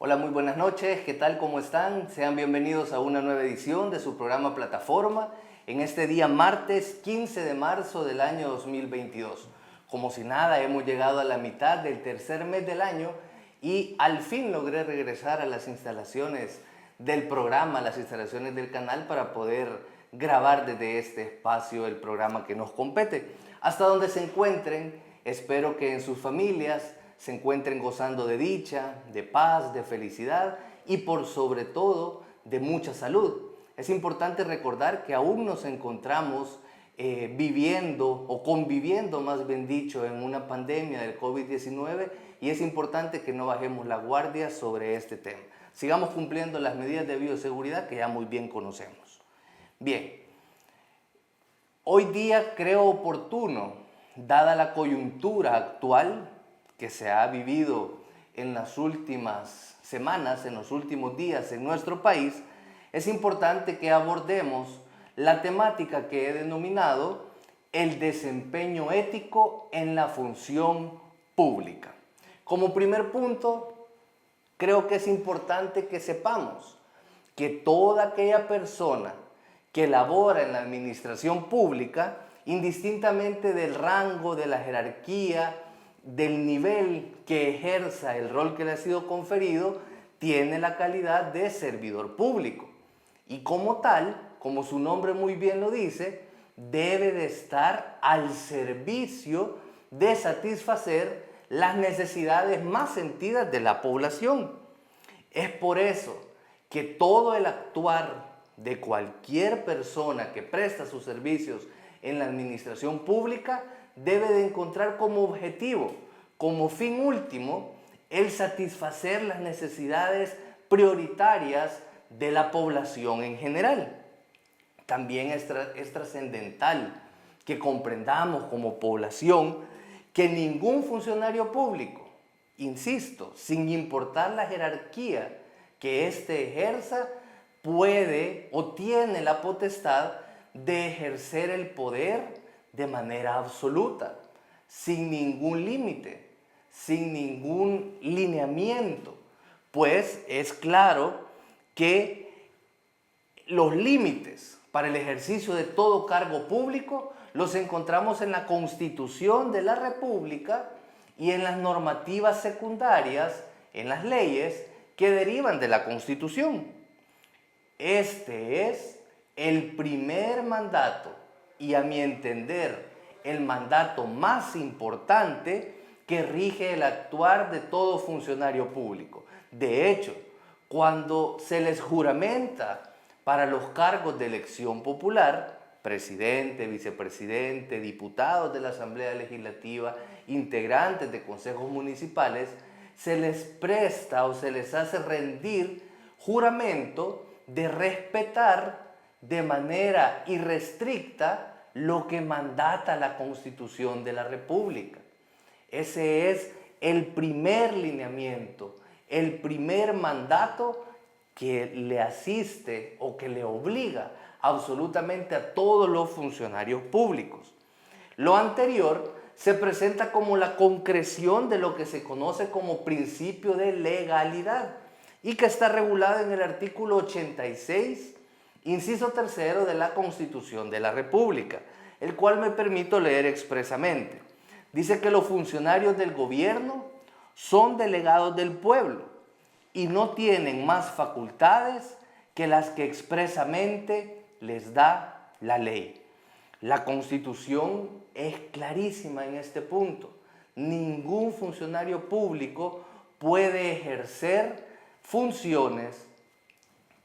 Hola, muy buenas noches, ¿qué tal? ¿Cómo están? Sean bienvenidos a una nueva edición de su programa Plataforma en este día martes 15 de marzo del año 2022. Como si nada, hemos llegado a la mitad del tercer mes del año y al fin logré regresar a las instalaciones del programa, las instalaciones del canal para poder grabar desde este espacio el programa que nos compete. Hasta donde se encuentren, espero que en sus familias se encuentren gozando de dicha, de paz, de felicidad y por sobre todo de mucha salud. Es importante recordar que aún nos encontramos viviendo o conviviendo, más bien dicho, en una pandemia del COVID-19 y es importante que no bajemos la guardia sobre este tema. Sigamos cumpliendo las medidas de bioseguridad que ya muy bien conocemos. Bien, hoy día creo oportuno, dada la coyuntura actual que se ha vivido en las últimas semanas, en los últimos días en nuestro país, es importante que abordemos la temática que he denominado el desempeño ético en la función pública. Como primer punto, creo que es importante que sepamos que toda aquella persona que labora en la administración pública, indistintamente del rango, de la jerarquía, del nivel que ejerza el rol que le ha sido conferido, tiene la calidad de servidor público. Y como tal, como su nombre muy bien lo dice, debe de estar al servicio de satisfacer las necesidades más sentidas de la población. Es por eso que todo el actuar de cualquier persona que presta sus servicios en la administración pública debe de encontrar como objetivo, como fin último, el satisfacer las necesidades prioritarias de la población en general. También es trascendental que comprendamos como población que ningún funcionario público, insisto, sin importar la jerarquía que éste ejerza, puede o tiene la potestad de ejercer el poder de manera absoluta, sin ningún límite, sin ningún lineamiento, pues es claro que los límites para el ejercicio de todo cargo público los encontramos en la Constitución de la República y en las normativas secundarias, en las leyes que derivan de la Constitución. Este es el primer mandato y, a mi entender, el mandato más importante que rige el actuar de todo funcionario público. De hecho, cuando se les juramenta para los cargos de elección popular, presidente, vicepresidente, diputados de la Asamblea Legislativa, integrantes de consejos municipales, se les presta o se les hace rendir juramento de respetar de manera irrestricta lo que mandata la Constitución de la República. Ese es el primer lineamiento, el primer mandato que le asiste o que le obliga absolutamente a todos los funcionarios públicos. Lo anterior se presenta como la concreción de lo que se conoce como principio de legalidad y que está regulado en el artículo 86, inciso tercero de la Constitución de la República, el cual me permito leer expresamente. Dice que los funcionarios del gobierno son delegados del pueblo y no tienen más facultades que las que expresamente les da la ley. La Constitución es clarísima en este punto. Ningún funcionario público puede ejercer funciones,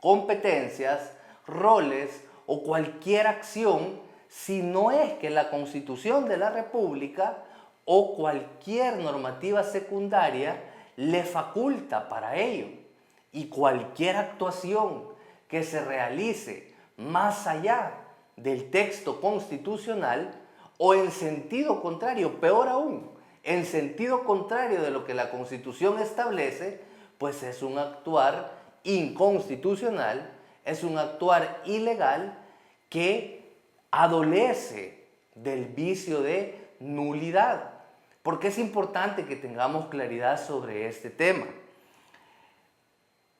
competencias, roles o cualquier acción si no es que la Constitución de la República o cualquier normativa secundaria le faculta para ello. Y cualquier actuación que se realice más allá del texto constitucional o en sentido contrario, peor aún, en sentido contrario de lo que la Constitución establece, pues es un actuar inconstitucional, es un actuar ilegal que adolece del vicio de nulidad. ¿Por qué es importante que tengamos claridad sobre este tema?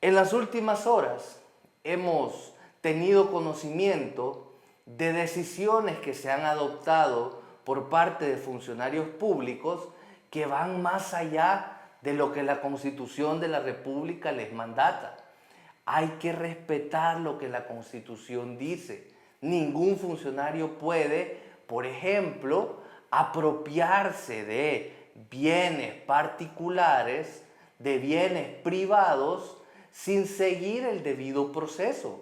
En las últimas horas hemos tenido conocimiento de decisiones que se han adoptado por parte de funcionarios públicos que van más allá de lo que la Constitución de la República les mandata. Hay que respetar lo que la Constitución dice. Ningún funcionario puede, por ejemplo, apropiarse de bienes particulares, de bienes privados, sin seguir el debido proceso.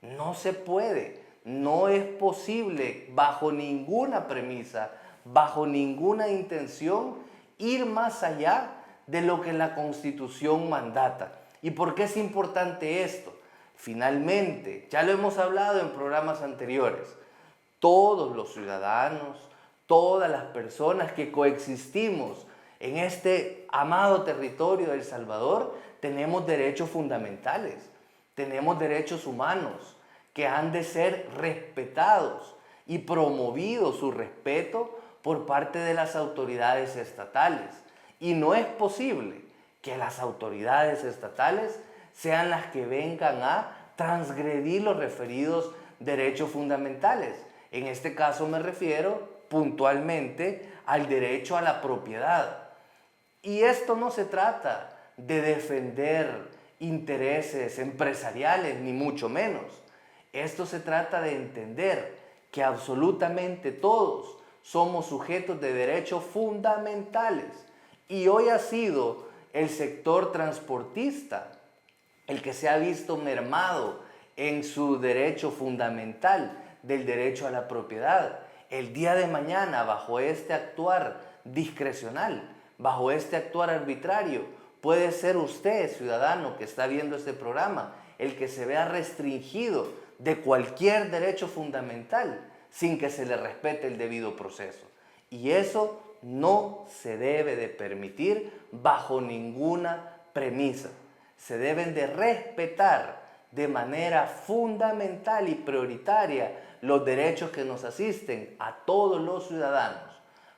No se puede, no es posible, bajo ninguna premisa, bajo ninguna intención, ir más allá de lo que la Constitución mandata. ¿Y por qué es importante esto? Finalmente, ya lo hemos hablado en programas anteriores, todos los ciudadanos, todas las personas que coexistimos en este amado territorio de El Salvador, tenemos derechos fundamentales, tenemos derechos humanos que han de ser respetados y promovido su respeto por parte de las autoridades estatales. Y no es posible que las autoridades estatales sean las que vengan a transgredir los referidos derechos fundamentales. En este caso me refiero puntualmente al derecho a la propiedad. Y esto no se trata de defender intereses empresariales, ni mucho menos. Esto se trata de entender que absolutamente todos somos sujetos de derechos fundamentales. Y hoy ha sido el sector transportista el que se ha visto mermado en su derecho fundamental del derecho a la propiedad. El día de mañana, bajo este actuar discrecional, bajo este actuar arbitrario, puede ser usted, ciudadano que está viendo este programa, el que se vea restringido de cualquier derecho fundamental sin que se le respete el debido proceso. Y eso no se debe de permitir bajo ninguna premisa. Se deben de respetar de manera fundamental y prioritaria los derechos que nos asisten a todos los ciudadanos,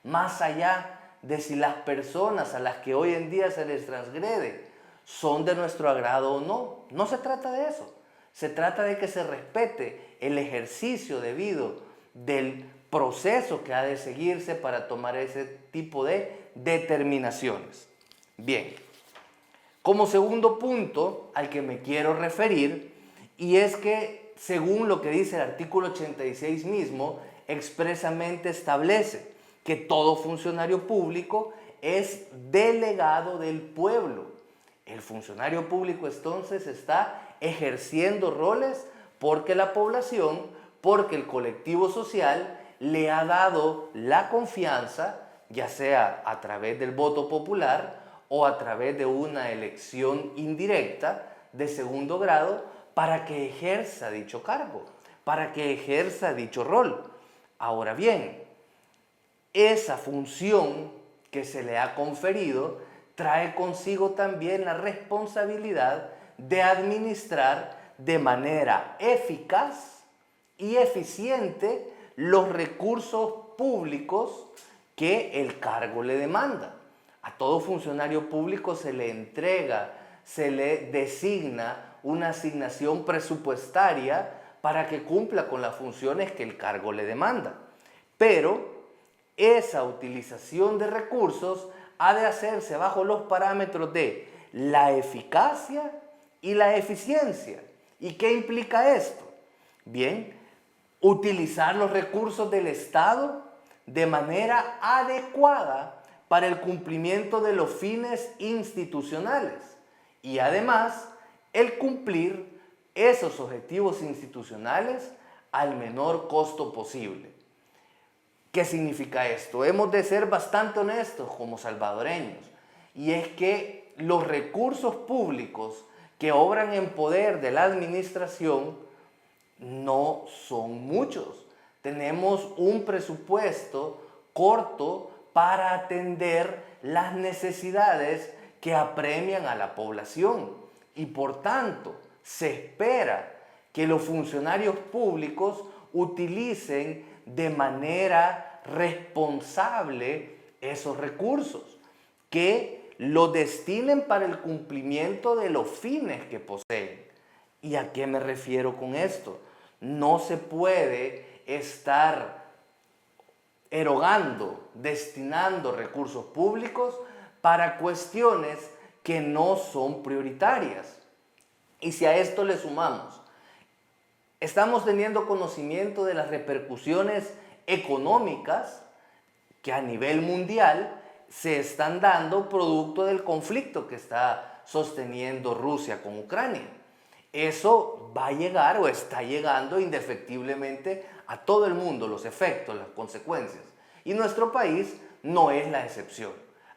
más allá de si las personas a las que hoy en día se les transgrede son de nuestro agrado o no. No se trata de eso. Se trata de que se respete el ejercicio debido del proceso que ha de seguirse para tomar ese tipo de determinaciones. Bien, como segundo punto al que me quiero referir, y es que según lo que dice el artículo 86 mismo, expresamente establece que todo funcionario público es delegado del pueblo. El funcionario público entonces está ejerciendo roles porque la población, porque el colectivo social le ha dado la confianza, ya sea a través del voto popular o a través de una elección indirecta de segundo grado, para que ejerza dicho cargo, para que ejerza dicho rol. Ahora bien, esa función que se le ha conferido trae consigo también la responsabilidad de administrar de manera eficaz y eficiente los recursos públicos que el cargo le demanda. A todo funcionario público se le entrega, se le designa una asignación presupuestaria para que cumpla con las funciones que el cargo le demanda. Pero esa utilización de recursos ha de hacerse bajo los parámetros de la eficacia y la eficiencia. ¿Y qué implica esto? Bien, utilizar los recursos del Estado de manera adecuada para el cumplimiento de los fines institucionales y además el cumplir esos objetivos institucionales al menor costo posible. ¿Qué significa esto? Hemos de ser bastante honestos como salvadoreños, y es que los recursos públicos que obran en poder de la administración no son muchos. Tenemos un presupuesto corto para atender las necesidades que apremian a la población y por tanto se espera que los funcionarios públicos utilicen de manera responsable esos recursos, que lo destinen para el cumplimiento de los fines que poseen. ¿Y a qué me refiero con esto? No se puede estar erogando, destinando recursos públicos para cuestiones que no son prioritarias. Y si a esto le sumamos, estamos teniendo conocimiento de las repercusiones económicas que a nivel mundial se están dando producto del conflicto que está sosteniendo Rusia con Ucrania. Eso va a llegar o está llegando indefectiblemente a todo el mundo, los efectos, las consecuencias. Y nuestro país no es la excepción.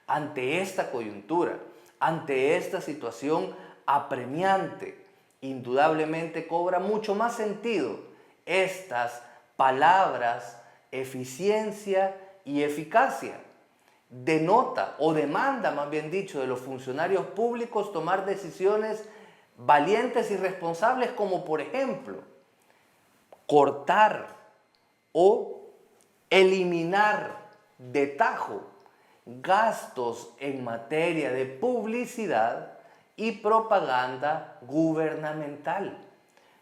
Ante esta coyuntura, ante esta situación apremiante, indudablemente cobra mucho más sentido estas palabras eficiencia y eficacia. Denota o demanda, más bien dicho, de los funcionarios públicos tomar decisiones valientes y responsables, como por ejemplo cortar o eliminar de tajo gastos en materia de publicidad y propaganda gubernamental.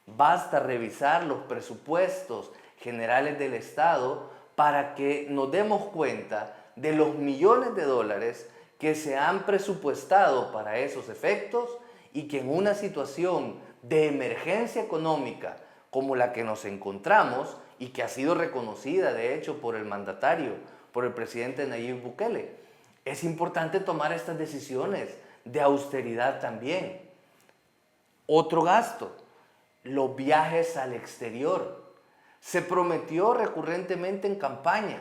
Basta revisar los presupuestos generales del Estado para que nos demos cuenta de los millones de dólares que se han presupuestado para esos efectos y que en una situación de emergencia económica como la que nos encontramos y que ha sido reconocida de hecho por el mandatario, por el presidente Nayib Bukele, es importante tomar estas decisiones de austeridad también. Otro gasto, los viajes al exterior. Se prometió recurrentemente en campaña,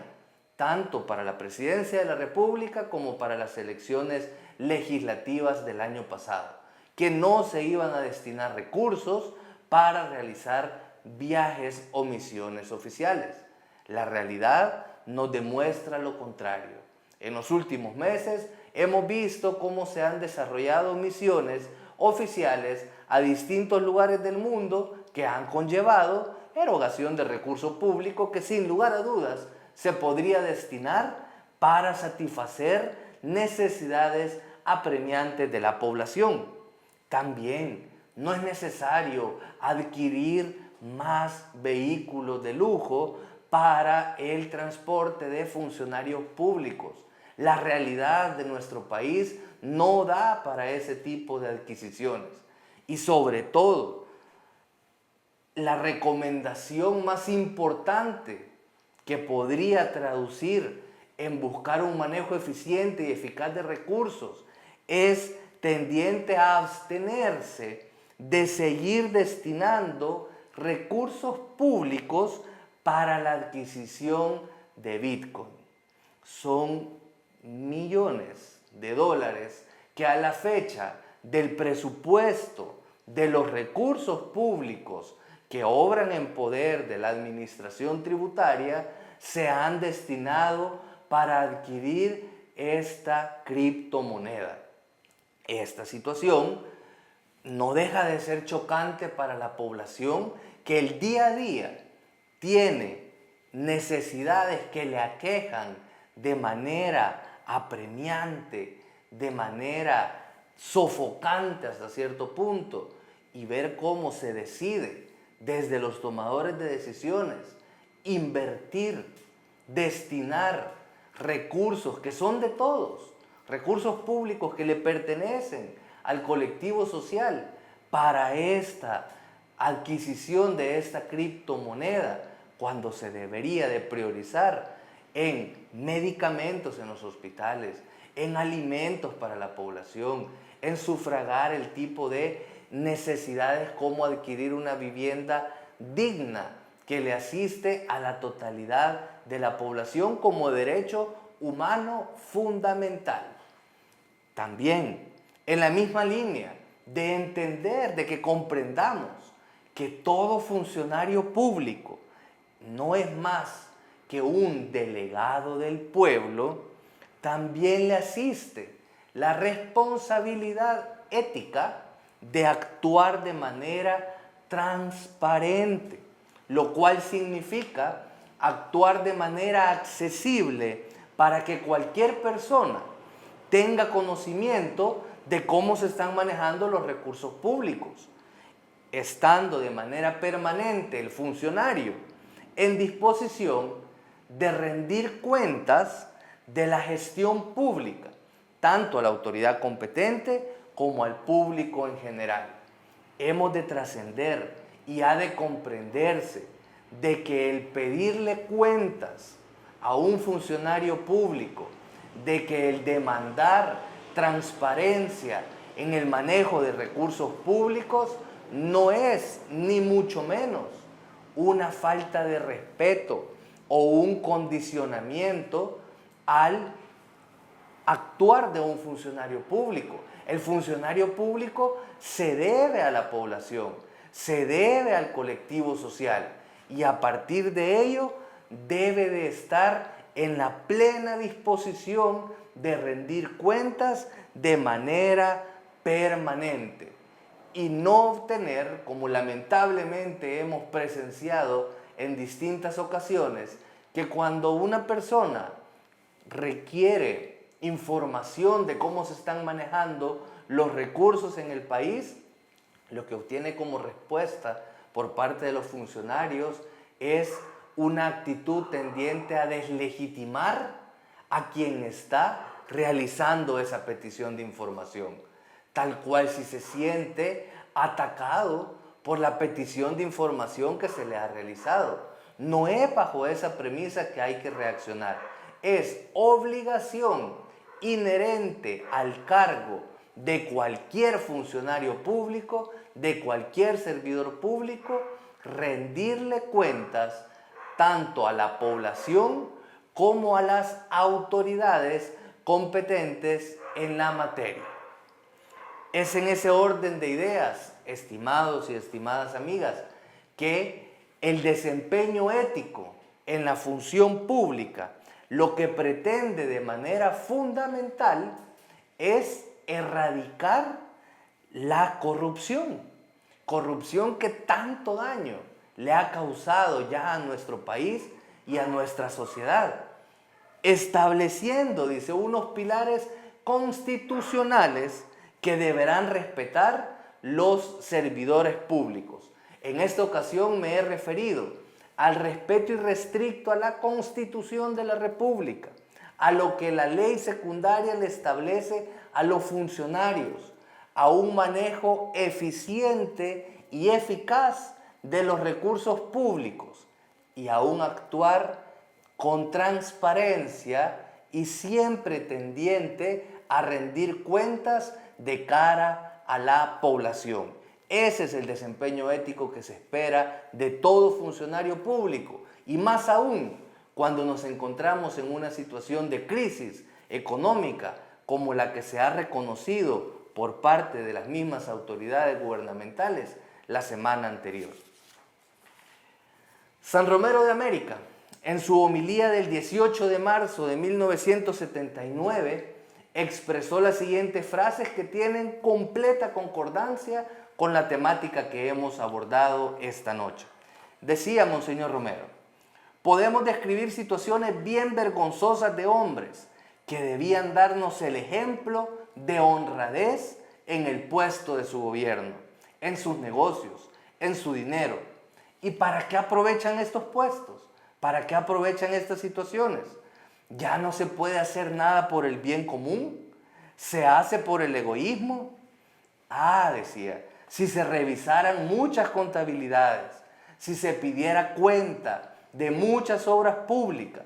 tanto para la presidencia de la República como para las elecciones legislativas del año pasado, que no se iban a destinar recursos para realizar viajes o misiones oficiales. La realidad nos demuestra lo contrario. En los últimos meses hemos visto cómo se han desarrollado misiones oficiales a distintos lugares del mundo que han conllevado erogación de recursos públicos que sin lugar a dudas se podría destinar para satisfacer necesidades apremiantes de la población. También no es necesario adquirir más vehículos de lujo para el transporte de funcionarios públicos. La realidad de nuestro país no da para ese tipo de adquisiciones. Y sobre todo, la recomendación más importante que podría traducir en buscar un manejo eficiente y eficaz de recursos es tendiente a abstenerse de seguir destinando recursos públicos para la adquisición de Bitcoin. Son millones de dólares que a la fecha del presupuesto de los recursos públicos que obran en poder de la administración tributaria se han destinado para adquirir esta criptomoneda. Esta situación no deja de ser chocante para la población que el día a día tiene necesidades que le aquejan de manera apremiante, de manera sofocante hasta cierto punto, y ver cómo se decide desde los tomadores de decisiones invertir, destinar recursos que son de todos, recursos públicos que le pertenecen al colectivo social para esta adquisición de esta criptomoneda, cuando se debería de priorizar en medicamentos en los hospitales, en alimentos para la población, en sufragar el tipo de necesidades como adquirir una vivienda digna que le asiste a la totalidad de la población como derecho humano fundamental. También en la misma línea de entender, de que comprendamos que todo funcionario público no es más que un delegado del pueblo, también le asiste la responsabilidad ética de actuar de manera transparente, lo cual significa actuar de manera accesible para que cualquier persona tenga conocimiento de cómo se están manejando los recursos públicos, estando de manera permanente el funcionario en disposición de rendir cuentas de la gestión pública, tanto a la autoridad competente como al público en general. Hemos de trascender y ha de comprenderse de que el pedirle cuentas a un funcionario público, de que el demandar transparencia en el manejo de recursos públicos no es ni mucho menos una falta de respeto o un condicionamiento al actuar de un funcionario público. El funcionario público se debe a la población, se debe al colectivo social y a partir de ello debe de estar en la plena disposición de rendir cuentas de manera permanente y no tener, como lamentablemente hemos presenciado en distintas ocasiones, que cuando una persona requiere información de cómo se están manejando los recursos en el país, lo que obtiene como respuesta por parte de los funcionarios es una actitud tendiente a deslegitimar a quien está realizando esa petición de información, tal cual si se siente atacado por la petición de información que se le ha realizado. No es bajo esa premisa que hay que reaccionar. Es obligación inherente al cargo de cualquier funcionario público, de cualquier servidor público, rendirle cuentas tanto a la población como a las autoridades competentes en la materia. Es en ese orden de ideas, estimados y estimadas amigas, que el desempeño ético en la función pública lo que pretende de manera fundamental es erradicar la corrupción. Corrupción que tanto daño le ha causado ya a nuestro país y a nuestra sociedad. Estableciendo, dice, unos pilares constitucionales que deberán respetar los servidores públicos. En esta ocasión me he referido al respeto irrestricto a la Constitución de la República, a lo que la ley secundaria le establece a los funcionarios, a un manejo eficiente y eficaz de los recursos públicos y a un actuar con transparencia y siempre tendiente a rendir cuentas de cara a la población. Ese es el desempeño ético que se espera de todo funcionario público y más aún cuando nos encontramos en una situación de crisis económica como la que se ha reconocido por parte de las mismas autoridades gubernamentales la semana anterior. San Romero de América, en su homilía del 18 de marzo de 1979, expresó las siguientes frases que tienen completa concordancia con la temática que hemos abordado esta noche. Decía Monseñor Romero: podemos describir situaciones bien vergonzosas de hombres que debían darnos el ejemplo de honradez en el puesto de su gobierno, en sus negocios, en su dinero. ¿Y para qué aprovechan estos puestos? ¿Para qué aprovechan estas situaciones? ¿Ya no se puede hacer nada por el bien común? ¿Se hace por el egoísmo? Decía, si se revisaran muchas contabilidades, si se pidiera cuenta de muchas obras públicas,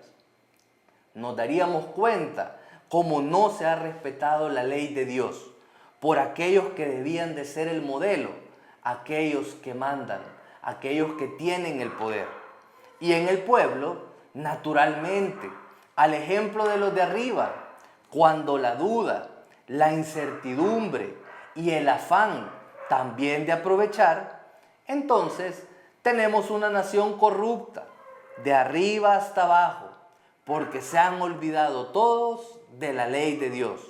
nos daríamos cuenta cómo no se ha respetado la ley de Dios por aquellos que debían de ser el modelo, aquellos que mandan, aquellos que tienen el poder. Y en el pueblo, naturalmente, al ejemplo de los de arriba, cuando la duda, la incertidumbre y el afán también de aprovechar, entonces tenemos una nación corrupta, de arriba hasta abajo, porque se han olvidado todos de la ley de Dios.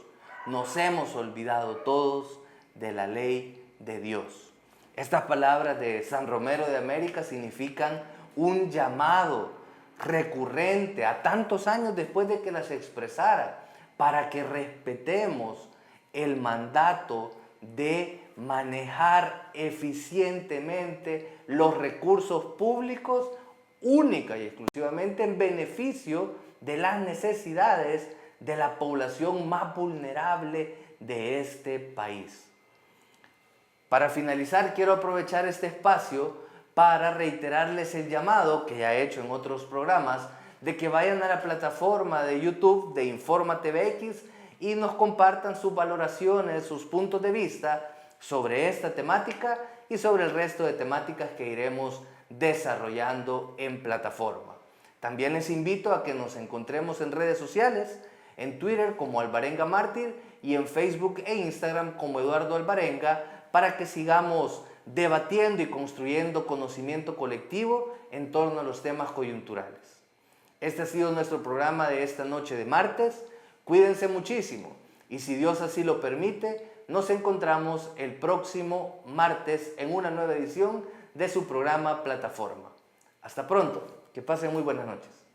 Nos hemos olvidado todos de la ley de Dios. Estas palabras de San Romero de América significan un llamado recurrente a tantos años después de que las expresara, para que respetemos el mandato de manejar eficientemente los recursos públicos única y exclusivamente en beneficio de las necesidades de la población más vulnerable de este país. Para finalizar, quiero aprovechar este espacio para reiterarles el llamado que ya he hecho en otros programas de que vayan a la plataforma de YouTube de Informa TVX y nos compartan sus valoraciones, sus puntos de vista sobre esta temática y sobre el resto de temáticas que iremos desarrollando en plataforma. También les invito a que nos encontremos en redes sociales, en Twitter como Alvarenga Mártir y en Facebook e Instagram como Eduardo Alvarenga, para que sigamos debatiendo y construyendo conocimiento colectivo en torno a los temas coyunturales. Este ha sido nuestro programa de esta noche de martes. Cuídense muchísimo y si Dios así lo permite, nos encontramos el próximo martes en una nueva edición de su programa Plataforma. Hasta pronto, que pasen muy buenas noches.